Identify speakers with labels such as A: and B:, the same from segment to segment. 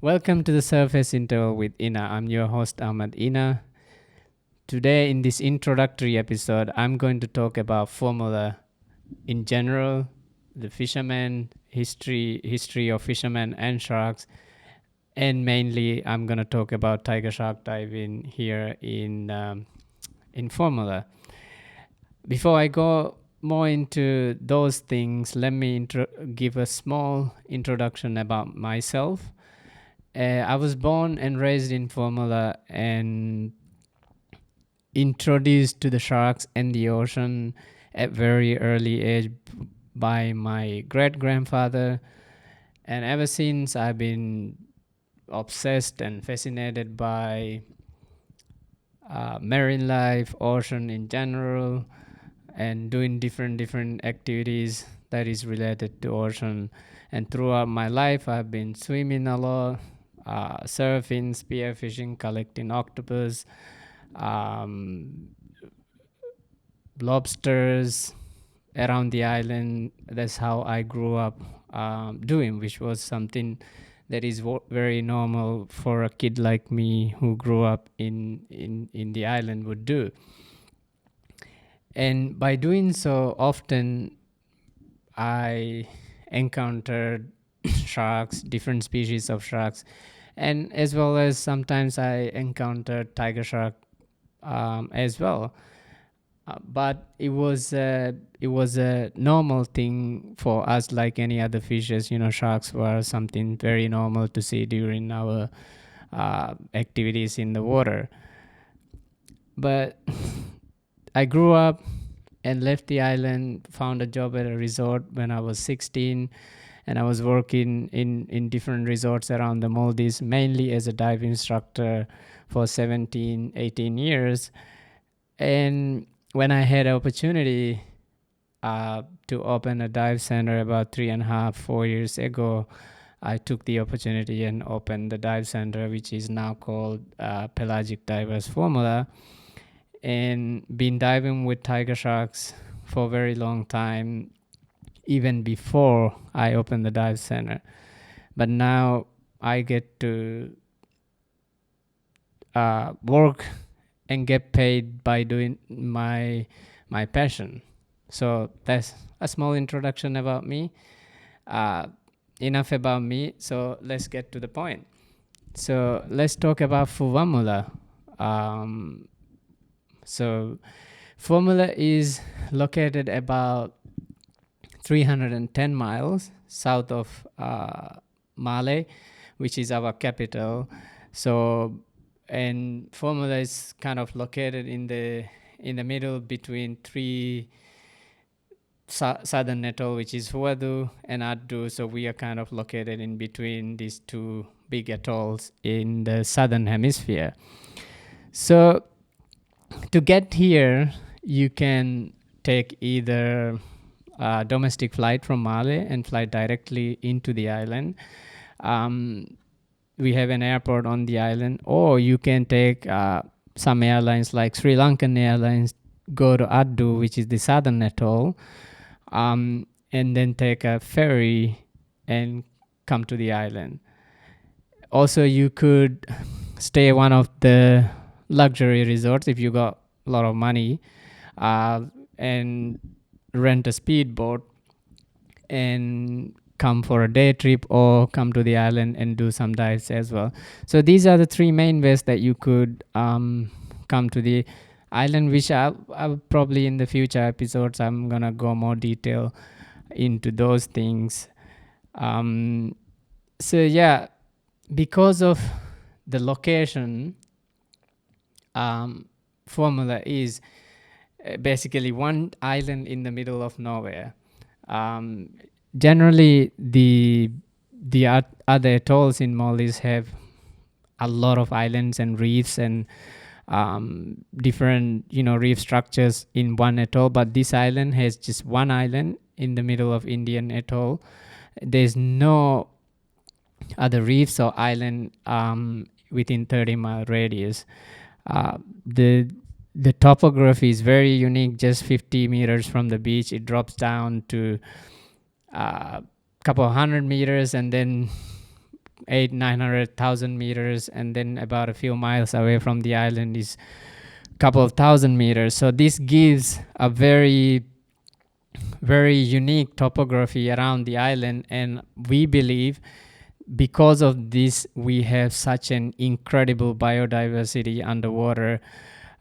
A: Welcome to the Surface Interval with Inah. I'm your host Ahmad Inah. Today, in this introductory episode, I'm going to talk about Fuvahmulah in general, the fishermen, history of fishermen and sharks, and mainly I'm going to talk about tiger shark diving here in Fuvahmulah. Before I go more into those things, let me give a small introduction about myself. I was born and raised in Fuvahmulah and introduced to the sharks and the ocean at very early age by my great grandfather, and ever since I've been obsessed and fascinated by marine life, ocean in general, and doing different activities that is related to ocean. And throughout my life, I've been swimming a lot, surfing, spearfishing, collecting octopus, lobsters around the island. That's how I grew up doing, which was something that is very normal for a kid like me who grew up in the island would do. And by doing so, often I encountered sharks, different species of sharks, and as well as sometimes I encountered tiger shark as well. But it was a normal thing for us, like any other fishes. Sharks were something very normal to see during our activities in the water. But I grew up and left the island, found a job at a resort when I was 16, and I was working in different resorts around the Maldives, mainly as a dive instructor for 17, 18 years. And when I had an opportunity to open a dive center about 3.5, 4 years ago, I took the opportunity and opened the dive center, which is now called Pelagic Divers Fuvahmulah, and been diving with tiger sharks for a very long time, even before I opened the dive center. But now I get to work and get paid by doing my passion. So that's a small introduction about me. Enough about me. So let's get to the point. So let's talk about Fuvahmulah. So Fuvahmulah is located about 310 miles south of Male, which is our capital. So, and Fuvahmulah is kind of located in the middle between three southern atoll, which is Huadu and Addu. So we are kind of located in between these two big atolls in the southern hemisphere. So to get here, you can take either a domestic flight from Male and fly directly into the island. We have an airport on the island, or you can take some airlines like Sri Lankan Airlines, go to Addu, which is the southern atoll, and then take a ferry and come to the island. Also, you could stay one of the luxury resorts if you got a lot of money, and rent a speedboat and come for a day trip, or come to the island and do some dives as well. So these are the three main ways that you could come to the island, which I'll probably in the future episodes I'm gonna go more detail into those things. So yeah, because of the location, Fuvahmulah is basically one island in the middle of nowhere. Generally, the other atolls in Maldives have a lot of islands and reefs and different reef structures in one atoll, but this island has just one island in the middle of Indian atoll. There's no other reefs or island within 30-mile radius. The topography is very unique. Just 50 meters from the beach, it drops down to a couple of 100 meters, and then 900,000 meters, and then about a few miles away from the island is a couple of thousand meters. So this gives a very unique topography around the island, and we believe because of this we have such an incredible biodiversity underwater,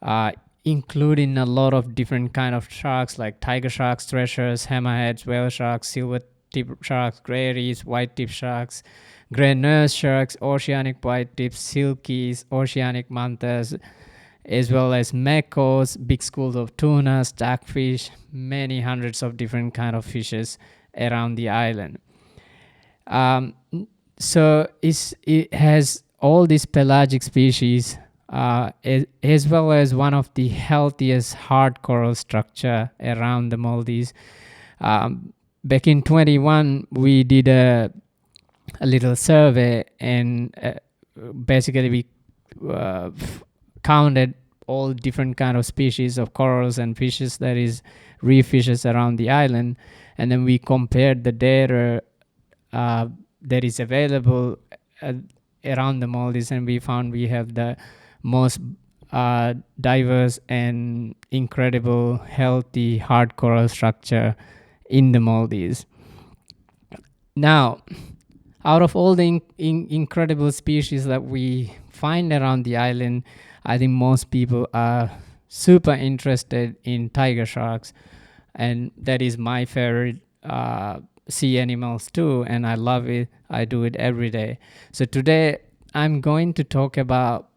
A: uh, including a lot of different kind of sharks like tiger sharks, threshers, hammerheads, whale sharks, silver tip sharks, gray reefs, white tip sharks, gray nurse sharks, oceanic white tips, silkies, oceanic mantas, as well as mecos, big schools of tuna, starfish, many hundreds of different kind of fishes around the island. Um, so it has all these pelagic species, as well as one of the healthiest hard coral structure around the Maldives. Back in 21, we did a little survey, and basically we counted all different kind of species of corals and fishes, that is reef fishes around the island, and then we compared the data that is available around the Maldives, and we found we have the most diverse and incredible healthy hard coral structure in the Maldives. Now, out of all the incredible species that we find around the island, I think most people are super interested in tiger sharks, and that is my favorite sea animals too, and I love it. I do it every day. So today I'm going to talk about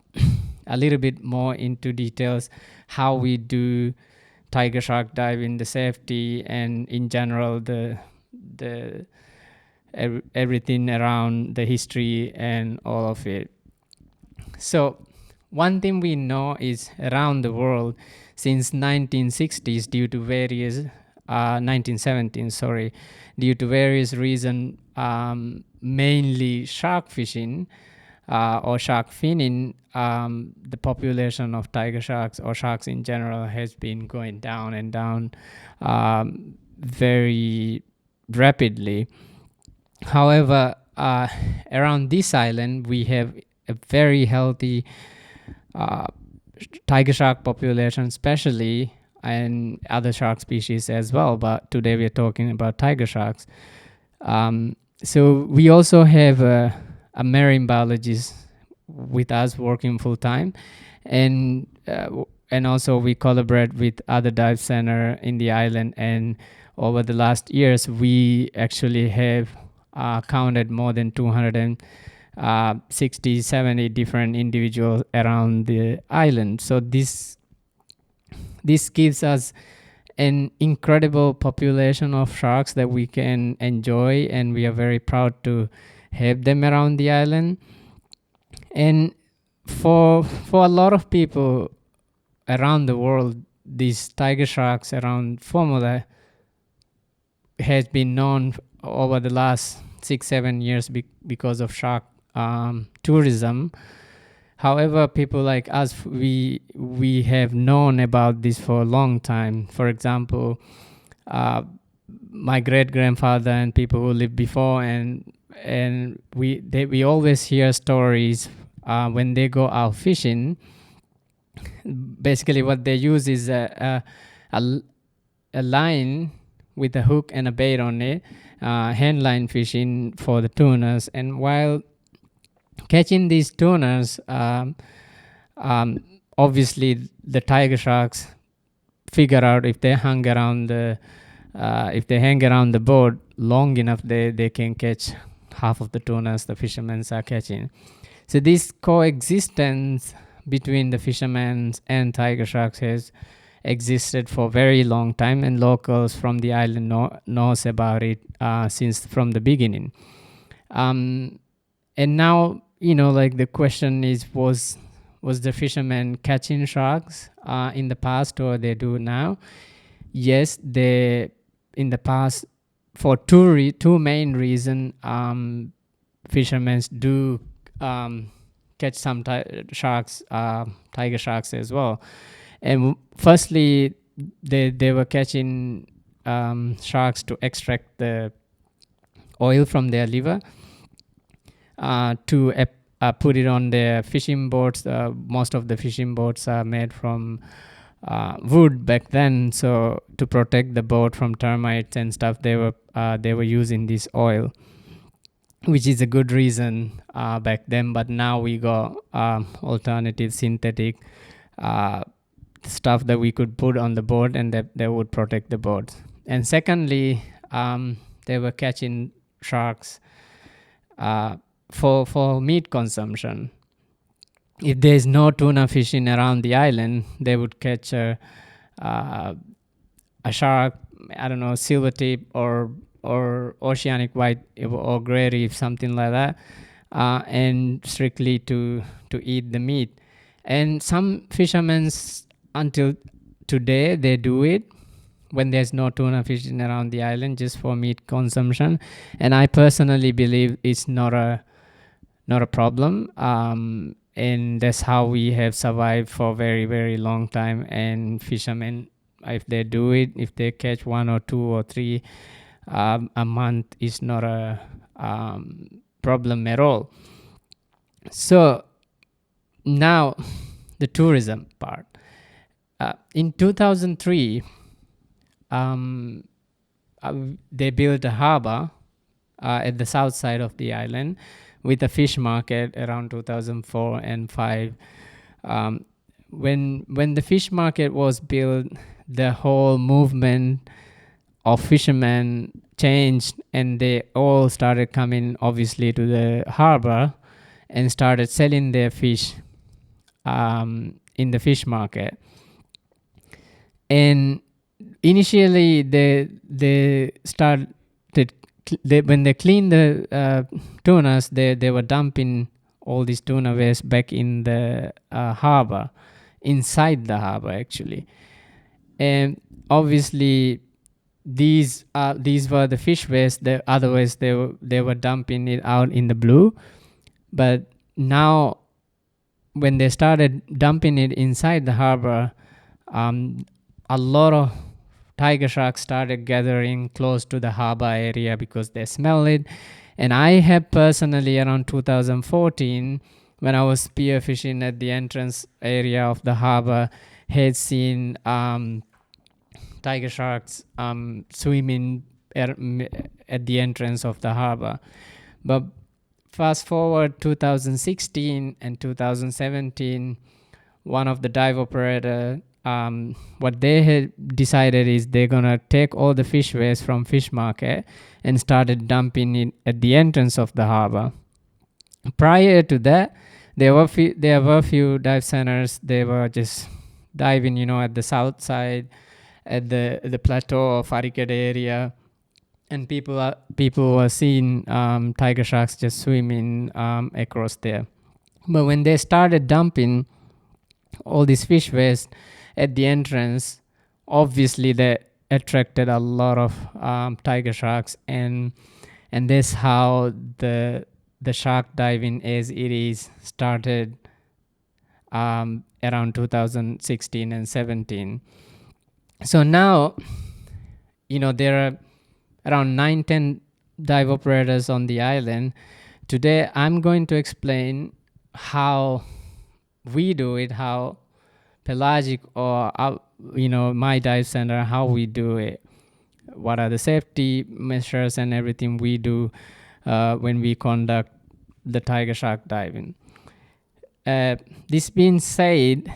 A: a little bit more into details how we do tiger shark diving, the safety, and in general the everything around the history and all of it. So one thing we know is around the world since 1960s, due to various 1917, sorry, due to various reasons, mainly shark fishing or shark finning, the population of tiger sharks or sharks in general has been going down and down very rapidly. However, around this island, we have a very healthy tiger shark population, especially, and other shark species as well. But today we're talking about tiger sharks. So we also have a marine biologist with us working full time, and also we collaborate with other dive center in the island. And over the last years, we actually have counted more than 260, 70 different individuals around the island. So this gives us an incredible population of sharks that we can enjoy, and we are very proud to have them around the island. And for a lot of people around the world, these tiger sharks around Fuvahmulah has been known over the last 6-7 years because of shark tourism. However, people like us, we have known about this for a long time. For example, my great grandfather and people who lived before, and we always hear stories when they go out fishing. Basically, what they use is a line with a hook and a bait on it, hand line fishing for the tunas. And while catching these tunas, obviously the tiger sharks figure out if they hang around the boat long enough, they can catch half of the tunas the fishermen are catching. So this coexistence between the fishermen and tiger sharks has existed for a very long time, and locals from the island knows about it since from the beginning. And now, like the question is, was the fishermen catching sharks in the past, or they do now? Yes, they in the past, for two main reasons, fishermen do catch some sharks, tiger sharks as well. And firstly, they were catching sharks to extract the oil from their liver. to put it on their fishing boats. Most of the fishing boats are made from wood back then, so to protect the boat from termites and stuff, they were using this oil, which is a good reason back then. But now we got alternative synthetic stuff that we could put on the boat, and that would protect the boat. And secondly, they were catching sharks for meat consumption. If there's no tuna fishing around the island, they would catch a shark, I don't know, silver tip or oceanic white or gray reef, something like that, and strictly to eat the meat. And some fishermen, until today, they do it when there's no tuna fishing around the island, just for meat consumption. And I personally believe it's not a problem. And that's how we have survived for a very, very long time. And fishermen, if they do it, if they catch 1 or 2 or 3 a month, is not a problem at all. So now the tourism part. In 2003, they built a harbor at the south side of the island with a fish market around 2004 and 5. When the fish market was built, the whole movement of fishermen changed, and they all started coming, obviously, to the harbor and started selling their fish in the fish market. And initially, they started, when they cleaned the tunas, they were dumping all these tuna waste back in the harbor, inside the harbor actually. And obviously, these were the fish waste. Otherwise, they were dumping it out in the blue. But now, when they started dumping it inside the harbor, a lot of tiger sharks started gathering close to the harbor area because they smell it. And I have personally, around 2014, when I was spear fishing at the entrance area of the harbor, had seen tiger sharks swimming at the entrance of the harbor. But fast forward 2016 and 2017, one of the dive operator, what they had decided is they're gonna take all the fish waste from fish market and started dumping it at the entrance of the harbor. Prior to that, there were a few dive centers. They were just diving, at the south side, at the plateau of Ariked area, and people were seeing tiger sharks just swimming across there. But when they started dumping all this fish waste at the entrance, obviously they attracted a lot of tiger sharks, and that's how the shark diving as it is started around 2016 and 17. So now, there are around 9-10 dive operators on the island. Today, I'm going to explain how we do it, how Pelagic or my dive center, how we do it, what are the safety measures and everything we do when we conduct the tiger shark diving. This being said,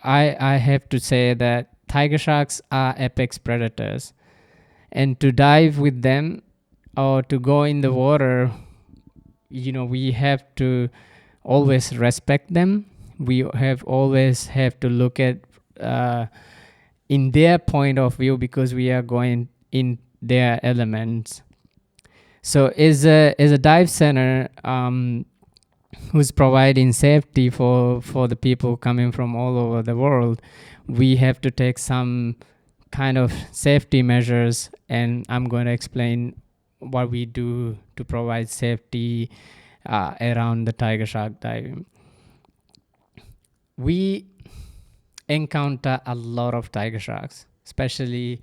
A: I have to say that tiger sharks are apex predators, and to dive with them or to go in the water, we have to always respect them. We always have to look at in their point of view, because we are going in their elements. So as a dive center who's providing safety for the people coming from all over the world, we have to take some kind of safety measures, and I'm going to explain what we do to provide safety around the tiger shark diving. We encounter a lot of tiger sharks, especially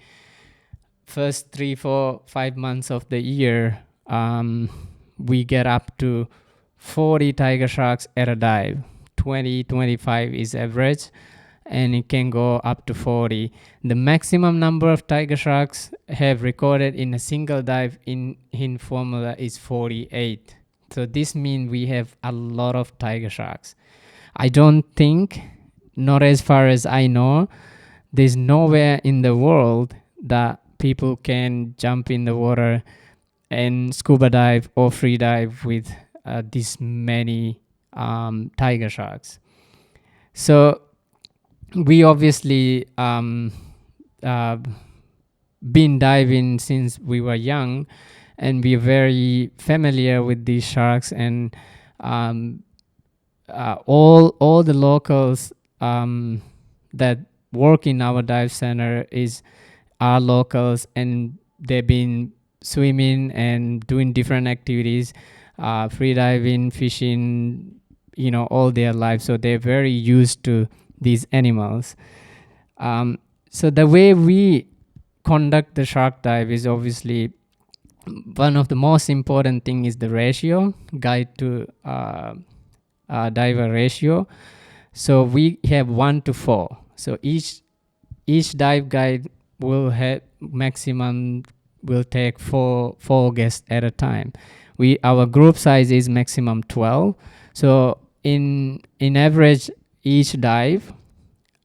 A: first 3, 4, 5 months of the year. we get up to 40 tiger sharks at a dive. 20-25 is average, and it can go up to 40. The maximum number of tiger sharks have recorded in a single dive in Fuvahmulah is 48. So this means we have a lot of tiger sharks. I don't think, not as far as I know, there's nowhere in the world that people can jump in the water and scuba dive or free dive with this many tiger sharks. So we obviously uh, been diving since we were young, and we're very familiar with these sharks, and um, all the locals that work in our dive center are locals, and they've been swimming and doing different activities, free diving, fishing, all their life. So they're very used to these animals. So the way we conduct the shark dive is obviously one of the most important thing is the ratio, guide to diver ratio. So we have 1-4. So each dive guide will have maximum will take four guests at a time. Our group size is maximum 12. So in average, each dive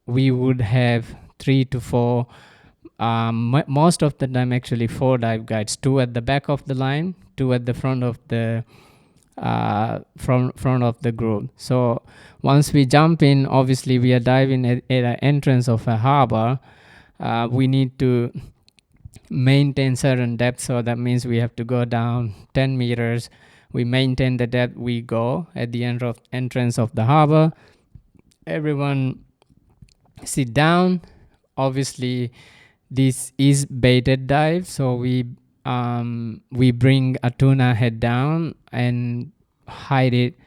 A: we would have 3-4. Most of the time, actually, 4 dive guides: 2 at the back of the line, 2 at the front of the front of the group. So once we jump in, obviously we are diving at an entrance of a harbor. We need to maintain certain depth, so that means we have to go down 10 meters. We maintain the depth. We go at the entrance of the harbor. Everyone sit down. Obviously this is baited dive, so we bring a tuna head down and hide it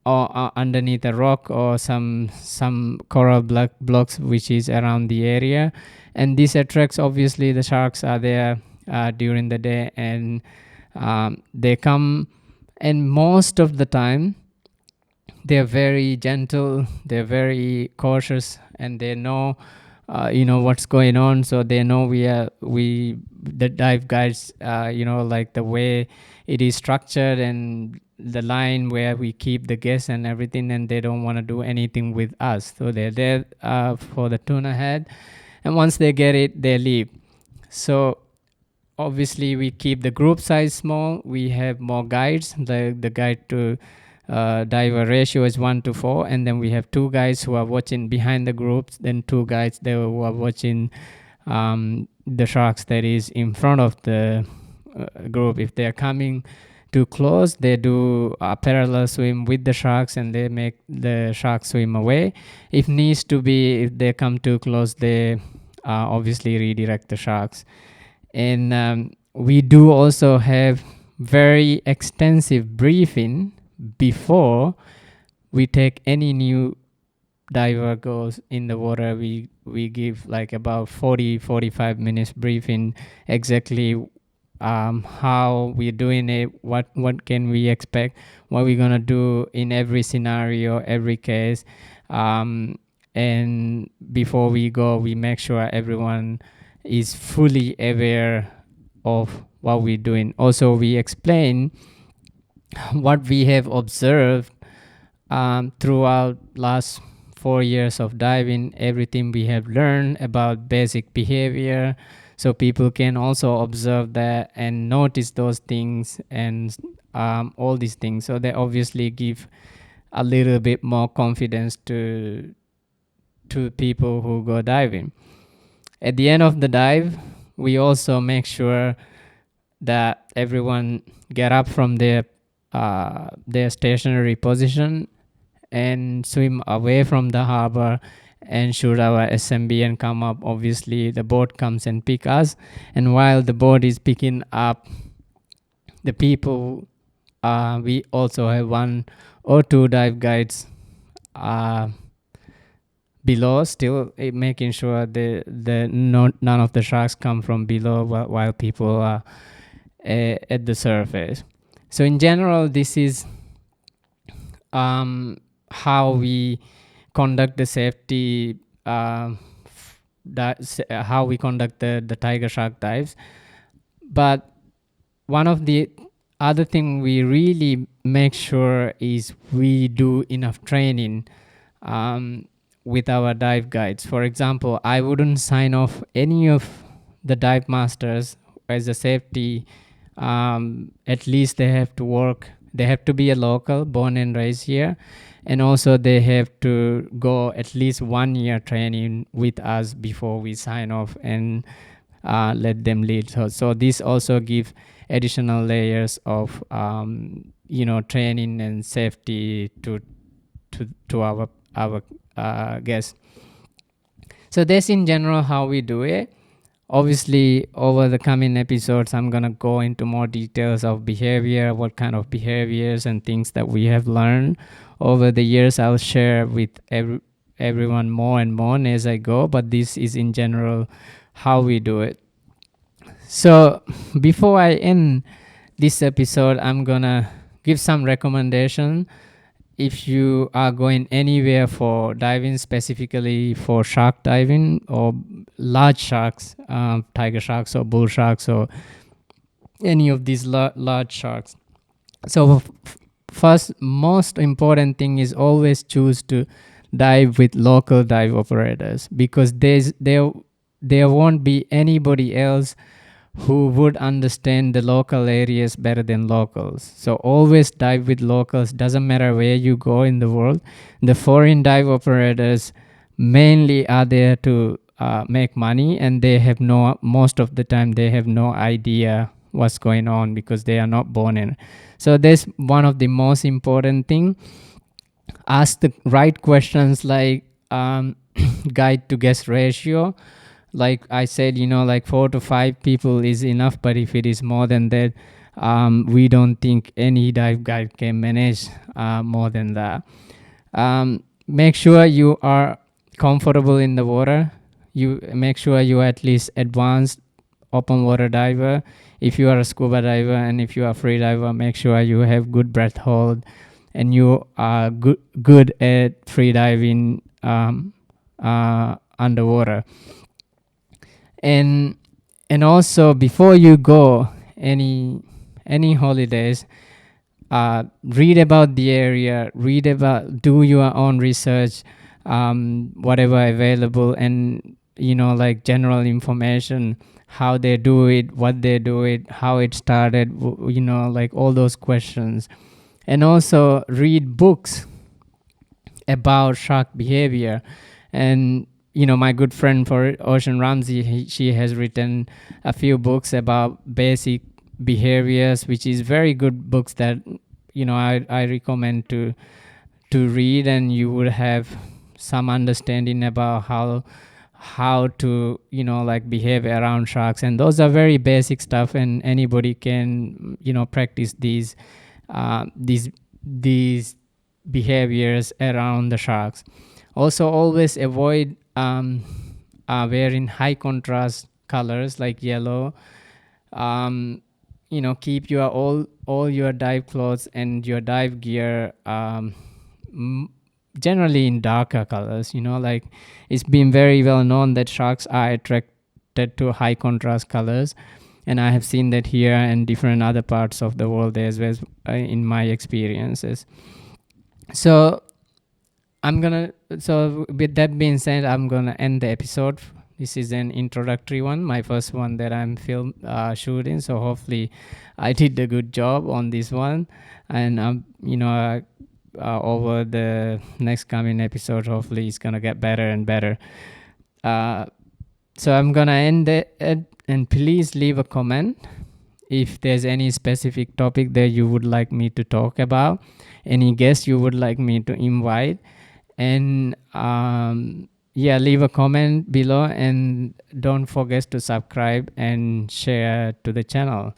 A: or underneath a rock or some coral blocks which is around the area, and this attracts, obviously the sharks are there during the day, and they come, and most of the time they're very gentle, they're very cautious, and they know what's going on. So they know the dive guides, like the way it is structured and the line where we keep the guests and everything, and they don't want to do anything with us. So they're there for the tuna head, and once they get it, they leave. So obviously we keep the group size small. We have more guides. The guide to diver ratio is 1-4, and then we have 2 guys who are watching behind the groups, then 2 guys who are watching the sharks that is in front of the group. If they are coming too close, they do a parallel swim with the sharks, and they make the sharks swim away. If needs to be, if they come too close, they obviously redirect the sharks. And we do also have very extensive briefing before we take any new diver goes in the water. We give like about 40-45 minutes briefing, exactly how we're doing it, what can we expect, what we're gonna do in every scenario, every case, and before we go, we make sure everyone is fully aware of what we're doing. Also, we explain what we have observed throughout last 4 years of diving, everything we have learned about basic behavior, so people can also observe that and notice those things, and all these things. So they obviously give a little bit more confidence to people who go diving. At the end of the dive, we also make sure that everyone get up from their stationary position and swim away from the harbor and shoot our SMB and come up. Obviously the boat comes and pick us, and while the boat is picking up the people, we also have 1 or 2 dive guides below, still making sure none of the sharks come from below while people are at the surface. So in general, this is how we conduct the safety, how we conduct the tiger shark dives. But one of the other thing we really make sure is we do enough training um, with our dive guides. For example, I wouldn't sign off any of the dive masters as a safety. At least they have to work. They have to be a local, born and raised here, and also they have to go at least 1 year training with us before we sign off and let them lead. So this also gives additional layers of training and safety to our guests. So that's in general how we do it. Obviously, over the coming episodes, I'm gonna go into more details of behavior, what kind of behaviors and things that we have learned over the years. I'll share with everyone more and more as I go, but this is in general how we do it. So before I end this episode, I'm gonna give some recommendation. If you are going anywhere for diving, specifically for shark diving or large sharks, tiger sharks or bull sharks or any of these large sharks. So first, most important thing is always choose to dive with local dive operators, because there won't be anybody else who would understand the local areas better than locals. So always dive with locals. Doesn't matter where you go in the world. The foreign dive operators mainly are there to make money, and they have most of the time they have no idea what's going on because they are not born in. So that's one of the most important thing. Ask the right questions, like guide to guest ratio. Like I said, like 4 to 5 people is enough, but if it is more than that, we don't think any dive guide can manage more than that. Make sure you are comfortable in the water. You make sure you are at least advanced open water diver. If you are a scuba diver and if you are a free diver, make sure you have good breath hold and you are good at free diving underwater. And also, before you go any holidays, read about the area, do your own research, whatever available, and like general information, how they do it, what they do it, how it started, like all those questions. And also read books about shark behavior. And my good friend for Ocean Ramsey, she has written a few books about basic behaviors, which is very good books that I recommend to read, and you would have some understanding about how to like behave around sharks. And those are very basic stuff, and anybody can practice these behaviors around the sharks. Also, always avoid wearing high contrast colors like yellow. Keep your all your dive clothes and your dive gear generally in darker colors. Like it's been very well known that sharks are attracted to high contrast colors, and I have seen that here and different other parts of the world as well, in my experiences. So with that being said, I'm gonna end the episode. This is an introductory one, my first one that I'm shooting. So hopefully I did a good job on this one. And over the next coming episode, hopefully it's gonna get better and better. So I'm gonna end it, and please leave a comment if there's any specific topic that you would like me to talk about, any guest you would like me to invite. And leave a comment below, and don't forget to subscribe and share to the channel.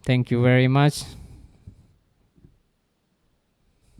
A: Thank you very much.